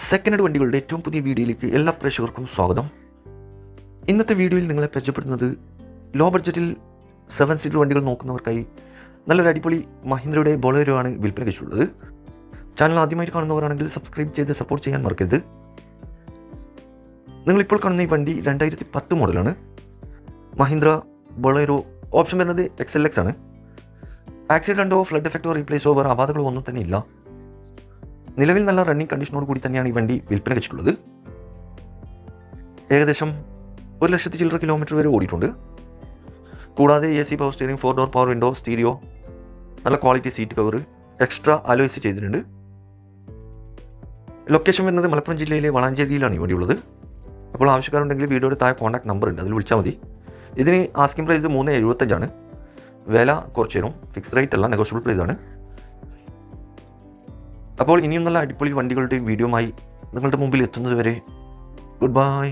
Second hand വണ്ടികളുടെ ഏറ്റവും പുതിയ വീഡിയോയിലേക്ക് എല്ലാ പ്രേക്ഷകർക്കും സ്വാഗതം. ഇന്നത്തെ വീഡിയോയിൽ നിങ്ങളെ പരിചയപ്പെടുന്നത് ലോ ബഡ്ജറ്റിൽ 7 സീറ്റർ വണ്ടികൾ നോക്കുന്നവർക്കായി നല്ലൊരു അടിപൊളി മഹീന്ദ്രയുടെ ബൊളേരോ ആണ് വിൽപ്പന വെച്ചിട്ടുള്ളത്. ചാനൽ ആദ്യമായിട്ട് കാണുന്നവരാണെങ്കിൽ സബ്സ്ക്രൈബ് ചെയ്ത് സപ്പോർട്ട് ചെയ്യാൻ മറക്കരുത്. നിങ്ങളിപ്പോൾ കാണുന്ന ഈ വണ്ടി 2010 മോഡലാണ്. മഹീന്ദ്ര ബൊളേരോ. ഓപ്ഷൻ വരുന്നത് XLX ആണ്. ആക്സിഡൻറ്റോ ഫ്ലഡ് എഫക്റ്റോ റീപ്ലേസോ വേറെ അപാധകളോ ഒന്നും തന്നെ ഇല്ല. നിലവിൽ നല്ല റണ്ണിങ് കണ്ടീഷനോട് കൂടി തന്നെയാണ് ഈ വണ്ടി വിൽപ്പന വെച്ചിട്ടുള്ളത്. ഏകദേശം 1,00,000 ചില്ലറ കിലോമീറ്റർ വരെ ഓടിയിട്ടുണ്ട്. കൂടാതെ AC power steering, 4 door power window, stereo, നല്ല quality seat cover, extra alloys ചെയ്തിട്ടുണ്ട്. ലൊക്കേഷൻ വരുന്നത് മലപ്പുറം ജില്ലയിലെ വളാഞ്ചേരിയിലാണ് ഈ വണ്ടി ഉള്ളത്. അപ്പോൾ ആവശ്യക്കാരുണ്ടെങ്കിൽ വീഡിയോയുടെ താഴെ കോൺടാക്ട് നമ്പർ ഉണ്ട്, അതിൽ വിളിച്ചാൽ മതി. ഇതിന് ആസ്കിംഗ് പ്രൈസ് 375 ആണ്. വില കുറച്ച് തരും. ഫിക്സ് റേറ്റ് അല്ല, നെഗോഷ്യബിൾ പ്രൈസ് ആണ്. അപ്പോൾ ഇനിയും നല്ല അടിപൊളി വണ്ടികളുടെ വീഡിയോയുമായി നിങ്ങളുടെ മുമ്പിൽ എത്തുന്നത് വരെ ഗുഡ് ബൈ.